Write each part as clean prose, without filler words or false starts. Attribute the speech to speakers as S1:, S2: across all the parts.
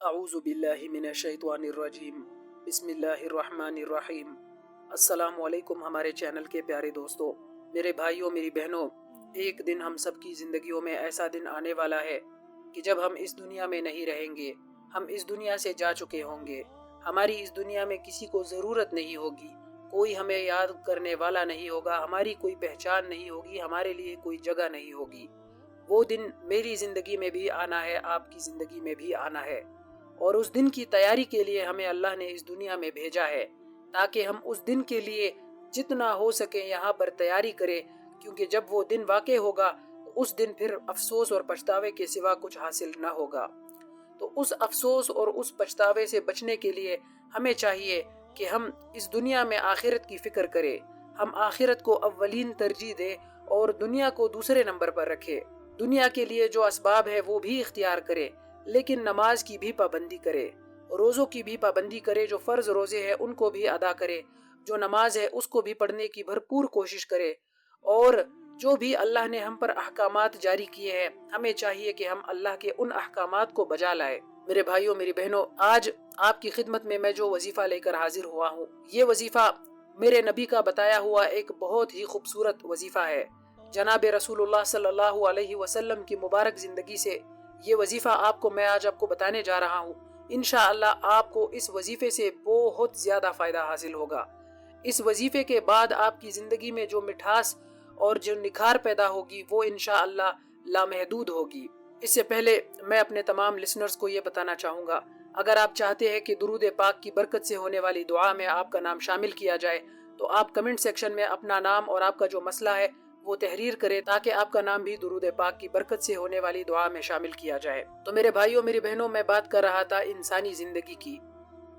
S1: اعوذ باللہ من الشیطان الرجیم بسم اللہ الرحمن الرحیم۔ السلام علیکم ہمارے چینل کے پیارے دوستو، میرے بھائیوں، میری بہنوں، ایک دن ہم سب کی زندگیوں میں ایسا دن آنے والا ہے کہ جب ہم اس دنیا میں نہیں رہیں گے، ہم اس دنیا سے جا چکے ہوں گے۔ ہماری اس دنیا میں کسی کو ضرورت نہیں ہوگی، کوئی ہمیں یاد کرنے والا نہیں ہوگا، ہماری کوئی پہچان نہیں ہوگی، ہمارے لیے کوئی جگہ نہیں ہوگی۔ وہ دن میری زندگی میں بھی آنا ہے، آپ کی زندگی میں بھی آنا ہے، اور اس دن کی تیاری کے لیے ہمیں اللہ نے اس دنیا میں بھیجا ہے تاکہ ہم اس دن کے لیے جتنا ہو سکے یہاں پر تیاری کریں، کیونکہ جب وہ دن واقع ہوگا تو اس دن پھر افسوس اور پچھتاوے کے سوا کچھ حاصل نہ ہوگا۔ تو اس افسوس اور اس پچھتاوے سے بچنے کے لیے ہمیں چاہیے کہ ہم اس دنیا میں آخرت کی فکر کریں، ہم آخرت کو اولین ترجیح دیں اور دنیا کو دوسرے نمبر پر رکھیں۔ دنیا کے لیے جو اسباب ہے وہ بھی اختیار کرے، لیکن نماز کی بھی پابندی کرے، روزوں کی بھی پابندی کرے، جو فرض روزے ہیں ان کو بھی ادا کرے، جو نماز ہے اس کو بھی پڑھنے کی بھرپور کوشش کرے، اور جو بھی اللہ نے ہم پر احکامات جاری کیے ہیں ہمیں چاہیے کہ ہم اللہ کے ان احکامات کو بجا لائیں۔ میرے بھائیوں، میری بہنوں، آج آپ کی خدمت میں جو وظیفہ لے کر حاضر ہوا ہوں، یہ وظیفہ میرے نبی کا بتایا ہوا ایک بہت ہی خوبصورت وظیفہ ہے۔ جناب رسول اللہ صلی اللہ علیہ وسلم کی مبارک زندگی سے یہ وظیفہ میں آج آپ کو بتانے جا رہا ہوں۔ انشاءاللہ آپ کو اس وظیفے سے بہت زیادہ فائدہ حاصل ہوگا۔ اس وظیفے کے بعد آپ کی زندگی میں جو مٹھاس اور جو نکھار پیدا ہوگی وہ انشاءاللہ لامحدود ہوگی۔ اس سے پہلے میں اپنے تمام لسنرز کو یہ بتانا چاہوں گا، اگر آپ چاہتے ہیں کہ درود پاک کی برکت سے ہونے والی دعا میں آپ کا نام شامل کیا جائے تو آپ کمنٹ سیکشن میں اپنا نام اور آپ کا جو مسئلہ ہے وہ تحریر کرے تاکہ آپ کا نام بھی درود پاک کی برکت سے ہونے والی دعا میں شامل کیا جائے۔ تو میرے بھائیوں، میری بہنوں، میں بات کر رہا تھا انسانی زندگی کی۔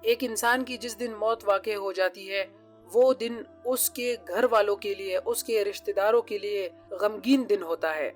S1: ایک انسان کی جس دن موت واقع ہو جاتی ہے وہ دن اس کے گھر والوں کے لیے، اس کے رشتہ داروں کے لیے غمگین دن ہوتا ہے۔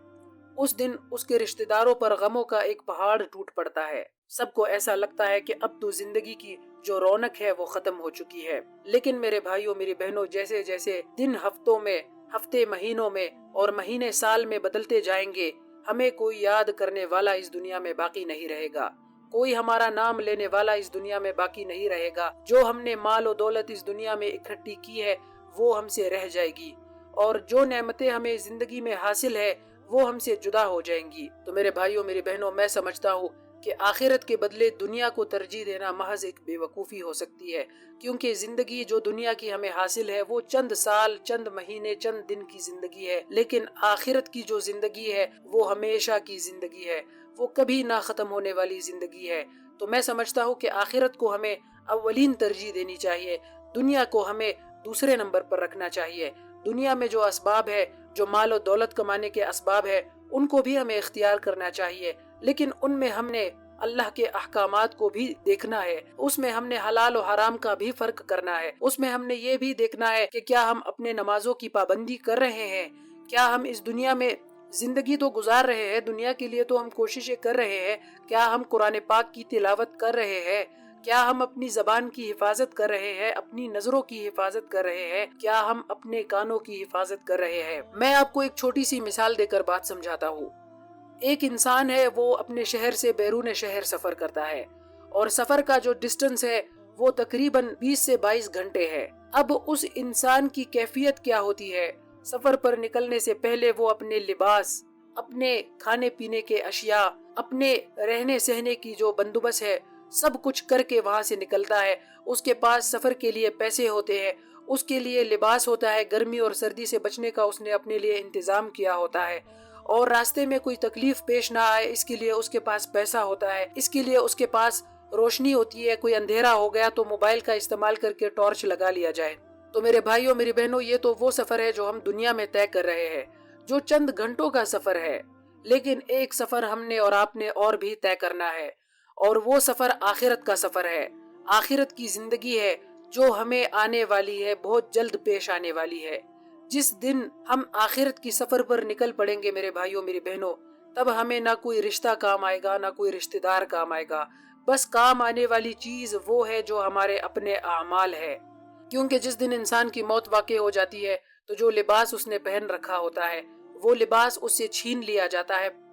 S1: اس دن اس کے رشتہ داروں پر غموں کا ایک پہاڑ ٹوٹ پڑتا ہے۔ سب کو ایسا لگتا ہے کہ اب تو زندگی کی جو رونق ہے وہ ختم ہو چکی ہے۔ لیکن میرے بھائیوں، میری بہنوں، جیسے جیسے دن ہفتوں میں، ہفتے مہینوں میں اور مہینے سال میں بدلتے جائیں گے، ہمیں کوئی یاد کرنے والا اس دنیا میں باقی نہیں رہے گا، کوئی ہمارا نام لینے والا اس دنیا میں باقی نہیں رہے گا۔ جو ہم نے مال و دولت اس دنیا میں اکٹھی کی ہے وہ ہم سے رہ جائے گی، اور جو نعمتیں ہمیں زندگی میں حاصل ہے وہ ہم سے جدا ہو جائیں گی۔ تو میرے بھائیوں، میری بہنوں، میں سمجھتا ہوں کہ آخرت کے بدلے دنیا کو ترجیح دینا محض ایک بے وقوفی ہو سکتی ہے، کیونکہ زندگی جو دنیا کی ہمیں حاصل ہے وہ چند سال، چند مہینے، چند دن کی زندگی ہے، لیکن آخرت کی جو زندگی ہے وہ ہمیشہ کی زندگی ہے، وہ کبھی نہ ختم ہونے والی زندگی ہے۔ تو میں سمجھتا ہوں کہ آخرت کو ہمیں اولین ترجیح دینی چاہیے، دنیا کو ہمیں دوسرے نمبر پر رکھنا چاہیے۔ دنیا میں جو اسباب ہے، جو مال و دولت کمانے کے اسباب ہے، ان کو بھی ہمیں اختیار کرنا چاہیے، لیکن ان میں ہم نے اللہ کے احکامات کو بھی دیکھنا ہے، اس میں ہم نے حلال و حرام کا بھی فرق کرنا ہے، اس میں ہم نے یہ بھی دیکھنا ہے کہ کیا ہم اپنے نمازوں کی پابندی کر رہے ہیں، کیا ہم اس دنیا میں زندگی تو گزار رہے ہیں، دنیا کے لیے تو ہم کوششیں کر رہے ہیں، کیا ہم قرآن پاک کی تلاوت کر رہے ہیں، کیا ہم اپنی زبان کی حفاظت کر رہے ہیں، اپنی نظروں کی حفاظت کر رہے ہیں، کیا ہم اپنے کانوں کی حفاظت کر رہے ہیں۔ میں آپ کو ایک چھوٹی سی مثال دے کر بات سمجھاتا ہوں۔ ایک انسان ہے، وہ اپنے شہر سے بیرون شہر سفر کرتا ہے، اور سفر کا جو ڈسٹنس ہے وہ تقریباً 20 سے 22 گھنٹے ہے۔ اب اس انسان کی کیفیت کیا ہوتی ہے؟ سفر پر نکلنے سے پہلے وہ اپنے لباس، اپنے کھانے پینے کے اشیاء، اپنے رہنے سہنے کی جو بندوبست ہے سب کچھ کر کے وہاں سے نکلتا ہے۔ اس کے پاس سفر کے لیے پیسے ہوتے ہیں، اس کے لیے لباس ہوتا ہے، گرمی اور سردی سے بچنے کا اس نے اپنے لیے انتظام کیا ہوتا ہے، اور راستے میں کوئی تکلیف پیش نہ آئے اس کے لیے اس کے پاس پیسہ ہوتا ہے، اس کے لیے اس کے پاس روشنی ہوتی ہے، کوئی اندھیرا ہو گیا تو موبائل کا استعمال کر کے ٹارچ لگا لیا جائے۔ تو میرے بھائیوں، میری بہنوں، یہ تو وہ سفر ہے جو ہم دنیا میں طے کر رہے ہیں، جو چند گھنٹوں کا سفر ہے، لیکن ایک سفر ہم نے اور آپ نے اور بھی طے کرنا ہے، اور وہ سفر آخرت کا سفر ہے، آخرت کی زندگی ہے جو ہمیں آنے والی ہے، بہت جلد پیش آنے والی ہے۔ جس دن ہم آخرت کی سفر پر نکل پڑیں گے میرے بھائیوں، میری بہنوں، تب ہمیں نہ کوئی رشتہ کام آئے گا، نہ کوئی رشتہ دار کام آئے گا، بس کام آنے والی چیز وہ ہے جو ہمارے اپنے اعمال ہے۔ کیونکہ جس دن انسان کی موت واقع ہو جاتی ہے تو جو لباس اس نے پہن رکھا ہوتا ہے وہ لباس اس سے چھین لیا جاتا ہے،